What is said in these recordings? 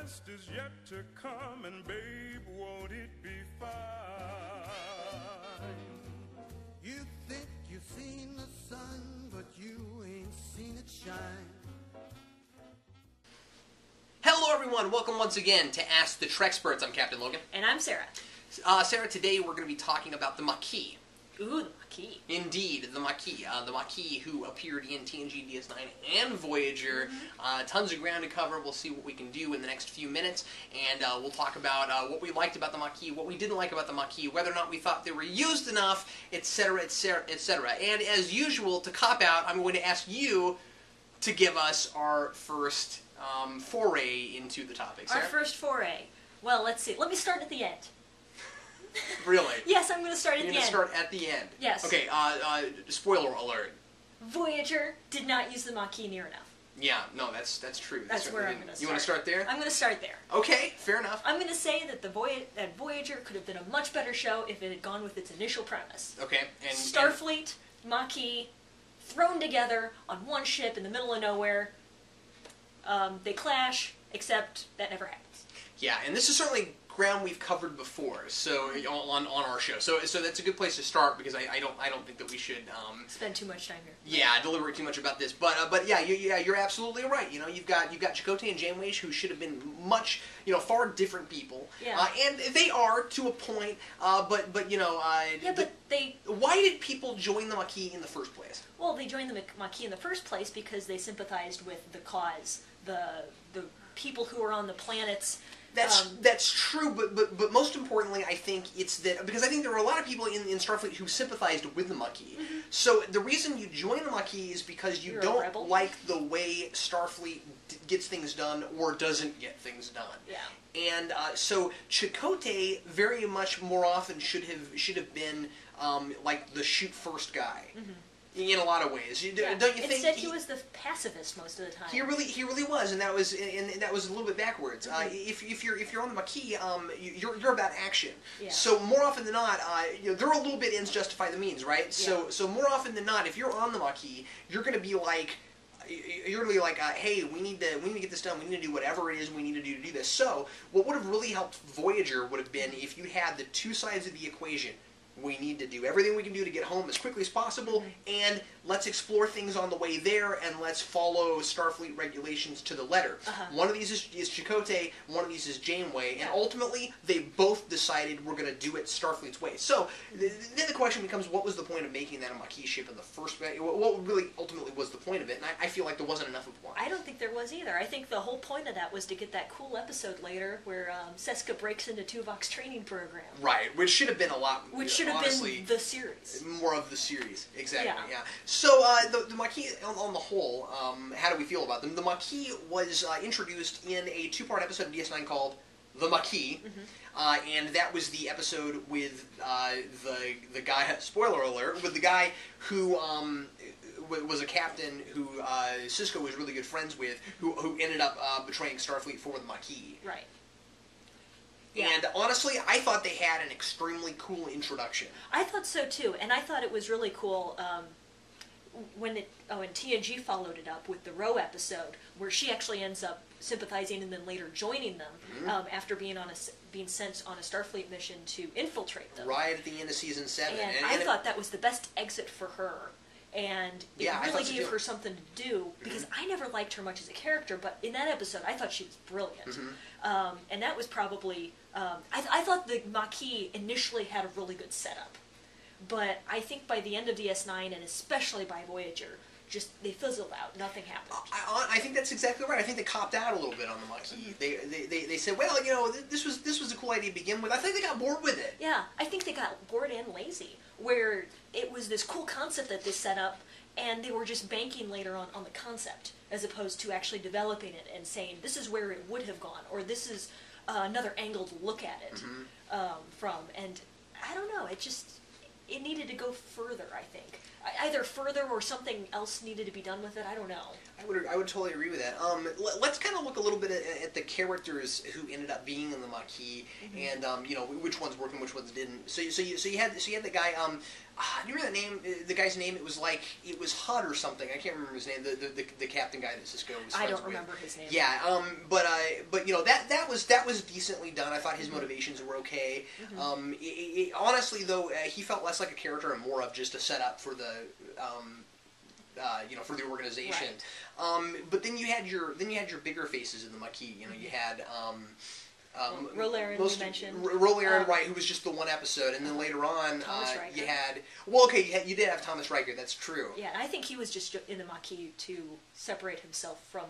best is yet to come, and babe, won't it be fine? You think you've seen the sun, but you ain't seen it shine. Hello everyone, welcome once again to Ask the Treksperts. I'm Captain Logan. And I'm Sarah. Sarah, today we're going to be talking about the Maquis. Ooh, the Maquis. Indeed, the Maquis. The Maquis who appeared in TNG DS9 and Voyager. Tons of ground to cover. We'll see what we can do in the next few minutes. And we'll talk about what we liked about the Maquis, what we didn't like about the Maquis, whether or not we thought they were used enough, etc., etc., etc. And as usual, to cop out, I'm going to ask you to give us our first foray into the topic. Sarah? Our first foray. Well, let's see. Let me start at the end. Really? Yes, I'm going to start at the end. You're going to start at the end? Yes. Okay, spoiler alert. Voyager did not use the Maquis near enough. Yeah, no, that's true. That's where I'm going to start. You want to start there? I'm going to start there. Okay, fair enough. I'm going to say that that Voyager could have been a much better show if it had gone with its initial premise. Okay, and Starfleet, Maquis, thrown together on one ship in the middle of nowhere. They clash, except that never happens. Yeah, and this is certainly ground we've covered before, so on our show. So that's a good place to start because I don't think that we should spend too much time here. Yeah, deliberate too much about this. But yeah, you're absolutely right. You know, you've got Chakotay and Janeway who should have been much far different people. Yeah. And they are to a point. But why did people join the Maquis in the first place? Well, they joined the Maquis in the first place because they sympathized with the cause, the people who are on the planets. That's true, but most importantly, I think it's that because I think there were a lot of people in Starfleet who sympathized with the Maquis. So the reason you join the Maquis is because you don't like the way Starfleet gets things done or doesn't get things done. Yeah. And so Chakotay very much more often should have been like the shoot first guy. In a lot of ways, don't you think? Instead, he was the pacifist most of the time. He really was, and that was a little bit backwards. If you're on the Maquis, you're about action. Yeah. So more often than not, they're a little bit ends justify the means, right? So more often than not, if you're on the Maquis, you're going to be like. You're really like, hey, we need to get this done. We need to do whatever it is we need to do this. So what would have really helped Voyager would have been if you had the two sides of the equation. We need to do everything we can do to get home as quickly as possible, and let's explore things on the way there, and let's follow Starfleet regulations to the letter. One of these is Chakotay, one of these is Janeway, and ultimately, they both decided we're going to do it Starfleet's way. So, then the question becomes, what was the point of making that a Maquis ship in the first place? What really ultimately was the point of it? And I feel like there wasn't enough of one. I don't think there was either. I think the whole point of that was to get that cool episode later where Seska breaks into Tuvok's training program. Right, which should have been a lot... Honestly, been the series. More of the series, exactly, yeah. So, the Maquis, on the whole, how do we feel about them? The Maquis was introduced in a two-part episode of DS9 called The Maquis, and that was the episode with the guy, spoiler alert, with the guy who was a captain who Sisko was really good friends with, who ended up betraying Starfleet for the Maquis. Right. Yeah. And honestly, I thought they had an extremely cool introduction. I thought so too, and I thought it was really cool when TNG followed it up with the Roe episode, where she actually ends up sympathizing and then later joining them after being sent on a Starfleet mission to infiltrate them. Right at the end of season 7. And I thought that was the best exit for her. And it really gave her something to do, because I never liked her much as a character, but in that episode I thought she was brilliant. And that was probably... I thought the Maquis initially had a really good setup, but I think by the end of DS9, and especially by Voyager, just they fizzled out. Nothing happened. I think that's exactly right. I think they copped out a little bit on the Maquis. They said, well, this was a cool idea to begin with. I think they got bored with it. Yeah, I think they got bored and lazy, where it was this cool concept that they set up, and they were just banking later on the concept, as opposed to actually developing it and saying, this is where it would have gone, or this is another angle to look at it from. And I don't know, it needed to go further, I think. either further or something else needed to be done with it. I don't know. I would totally agree with that. Let's kind of look a little bit at the characters who ended up being in the Maquis, and which ones worked and which ones didn't. So you had the guy. Do you remember that name? The guy's name? It was Hud or something. I can't remember his name. The captain guy that Cisco was. I don't remember his name. Yeah. But that was decently done. I thought his motivations were okay. Honestly, though, he felt less like a character and more of just a setup for the. For the organization. Right. But then you had your bigger faces in the Maquis. You had Rolaren, you mentioned. Rolaren, right, who was just the one episode, and then later on, you had. You did have Thomas Riker. That's true. Yeah, and I think he was just in the Maquis to separate himself from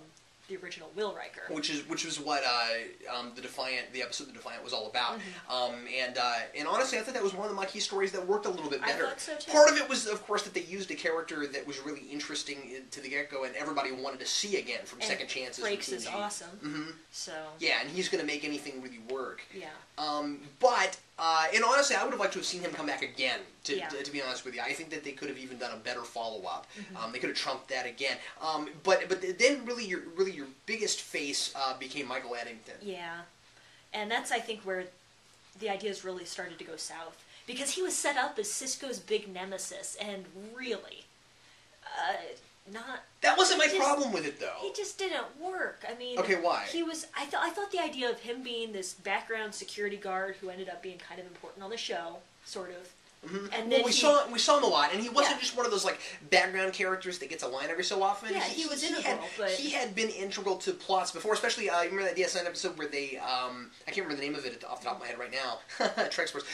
the original Will Riker, which was what the episode The Defiant was all about. And honestly, I thought that was one of the Maquis stories that worked a little bit better. I thought so too. Part of it was, of course, that they used a character that was really interesting to the get-go, and everybody wanted to see again from Second Chances. Frakes is awesome. So yeah, and he's going to make anything really work. Yeah. And honestly, I would have liked to have seen him come back again. To be honest with you, I think that they could have even done a better follow-up. They could have trumped that again. But then really your biggest face became Michael Eddington. Yeah, and that's I think where the ideas really started to go south, because he was set up as Cisco's big nemesis, and really, not. That wasn't my problem with it, though. He just didn't work. I mean, okay, why? He was. I thought the idea of him being this background security guard who ended up being kind of important on the show, sort of. And then we saw him a lot, and he wasn't just one of those background characters that gets a line every so often. Yeah, he was integral, but he had been integral to plots before, especially you remember that DS9 episode where they I can't remember the name of it off the top of my head right now. Treksperts.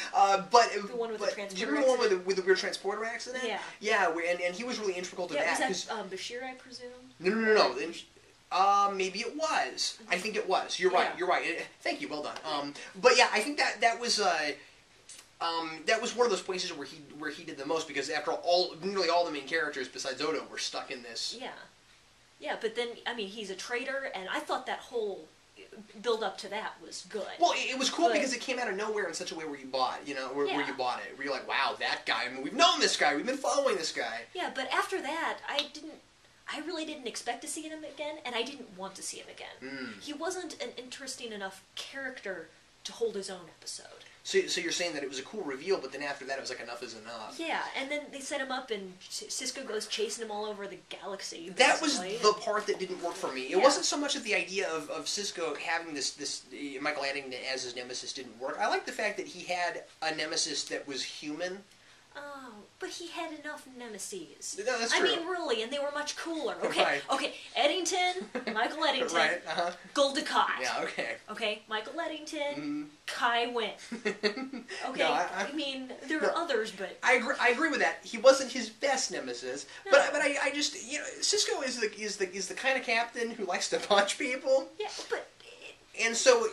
But the one with the transporter. Do you remember the one with the weird transporter accident? Yeah. Yeah, and he was really integral to that. Was that Bashir, I presume? No. Maybe it was. I think it was. You're right. You're right. Thank you. Well done. But yeah, I think that was. That was one of those places where he did the most, because after all, nearly all the main characters besides Odo were stuck in this. Yeah, but then he's a traitor, and I thought that whole build up to that was good. Well, it was cool because it came out of nowhere in such a way where you bought, where you bought it, where you're like, wow, that guy. I mean, we've known this guy, we've been following this guy. Yeah, but after that, I really didn't expect to see him again, and I didn't want to see him again. He wasn't an interesting enough character to hold his own episode. So you're saying that it was a cool reveal, but then after that it was like enough is enough. Yeah, and then they set him up, and Cisco goes chasing him all over the galaxy. That was the part that didn't work for me. It wasn't so much that the idea of Cisco having this Michael Eddington as his nemesis didn't work. I like the fact that he had a nemesis that was human. Oh, but he had enough nemeses. No, that's true. I mean, really, and they were much cooler. Okay, right. Okay, Eddington, Michael Eddington, right, Gul Dukat. Yeah, okay. Okay, Michael Eddington, Kai Wynn. Okay, no, I mean, there are others, but... I agree with that. He wasn't his best nemesis, but I just, Cisco is the kind of captain who likes to punch people. Yeah, but... And so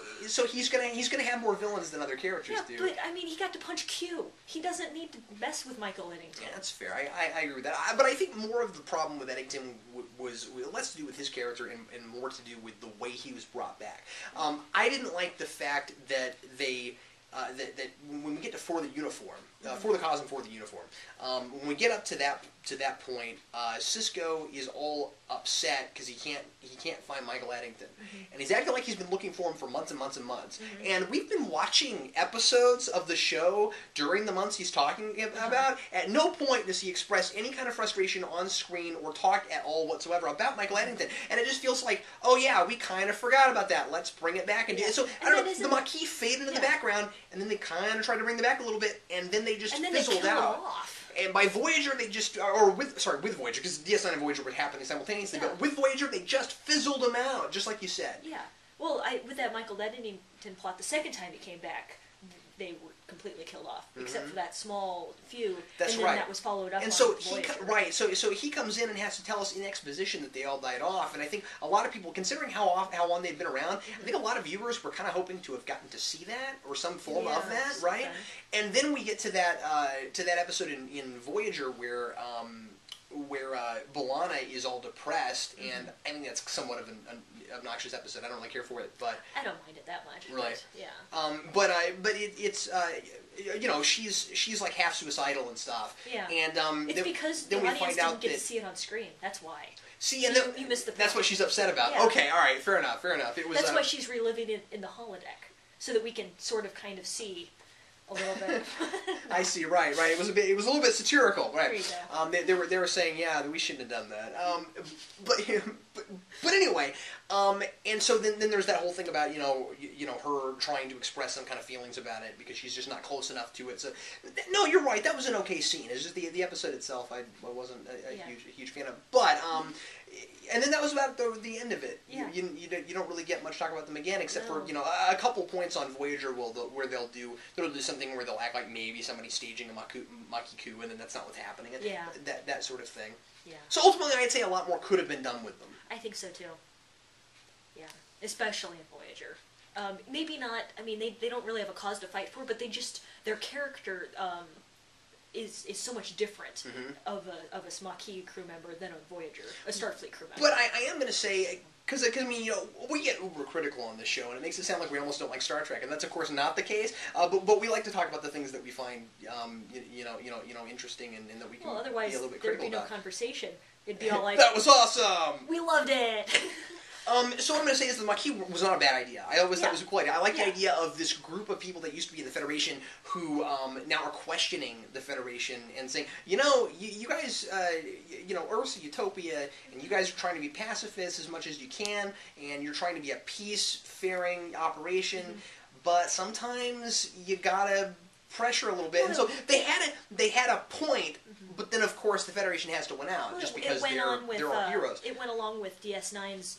he's gonna have more villains than other characters do. Yeah, but I mean, he got to punch Q. He doesn't need to mess with Michael Eddington. Yeah, that's fair. I agree with that. But I think more of the problem with Eddington was less to do with his character and more to do with the way he was brought back. I didn't like the fact that they that when we get to For the Uniform, For the Cause and For the Uniform, when we get up to that point, Cisco is all upset because he can't find Michael Eddington, and he's acting like he's been looking for him for months and months and months. And we've been watching episodes of the show during the months he's talking about. At no point does he express any kind of frustration on screen or talk at all whatsoever about Michael Eddington, and it just feels like, oh yeah, we kind of forgot about that. Let's bring it back and do it. So I don't know. The Maquis faded into the background, and then they kind of tried to bring them back a little bit, and then they just fizzled out. And by Voyager, they just, with Voyager, because DS9 and Voyager were happening simultaneously, but with Voyager, they just fizzled them out, just like you said. Yeah. Well, with that Michael Eddington plot, the second time he came back, they were completely killed off, except for that small few. That's and then that was followed up. And so so he comes in and has to tell us in exposition that they all died off. And I think a lot of people, considering how long they've been around, I think a lot of viewers were kind of hoping to have gotten to see that or some form of that, right? And then we get to that episode in Voyager where B'Elanna is all depressed, and I think that's somewhat of an obnoxious episode. I don't really care for it, but I don't mind it that much. Right. But, yeah. But it's you know, she's like half suicidal and stuff. Yeah. And it's because the audience didn't get to see it on screen. That's why. See, and you missed the. That's what she's upset about. Yeah. Okay, all right, fair enough. It was. That's why she's reliving it in the holodeck, so that we can sort of kind of see a little bit. I see. Right. It was a little bit satirical. Right. There you go. They were saying, yeah, that we shouldn't have done that. But anyway, and so then there's that whole thing about you know her trying to express some kind of feelings about it because she's just not close enough to it. So no, you're right. That was an okay scene. It's just the episode itself I wasn't a huge fan of. But and then that was about the end of it. Yeah. You don't really get much talk about them again, except for a couple points on Voyager where they'll do something where they'll act like maybe somebody's staging a Maquis coup, and then that's not what's happening. Yeah. That sort of thing. Yeah. So ultimately, I'd say a lot more could have been done with them. I think so too. Yeah, especially in Voyager. Maybe not. I mean, they don't really have a cause to fight for, but their character is so much different of a Maquis crew member than a Voyager, a Starfleet crew member. But I am going to say, because I mean, you know, we get uber critical on this show, and it makes it sound like we almost don't like Star Trek, and that's of course not the case. But we like to talk about the things that we find, interesting, and that we can otherwise be a little bit critical there'd be no about. Conversation. It'd be all like, that was awesome. We loved it. So what I'm going to say is the Maquis was not a bad idea. I always thought it was a cool idea. I like the idea of this group of people that used to be in the Federation who now are questioning the Federation and saying, you guys, Earth's a utopia, and you guys are trying to be pacifists as much as you can, and you're trying to be a peace-faring operation, but sometimes you gotta pressure a little bit. And so they had a point, but then of course the Federation has to win out just because they're all heroes. It went along with DS9's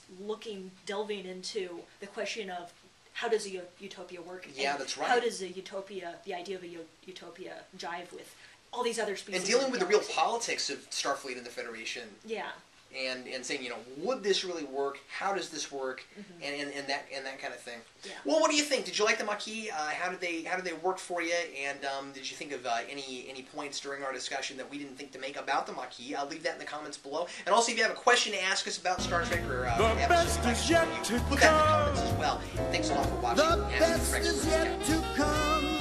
delving into the question of how does a utopia work? Yeah, that's right. How does the idea of a utopia jive with all these other species? And dealing with the real politics of Starfleet and the Federation. Yeah. And saying, would this really work? How does this work? And that kind of thing. Yeah. Well, what do you think? Did you like the Maquis? How did they work for you? And did you think of any points during our discussion that we didn't think to make about the Maquis? I'll leave that in the comments below. And also, if you have a question to ask us about Star Trek or episodes, put that in the comments as well. Thanks a lot for watching. The best is yet to come.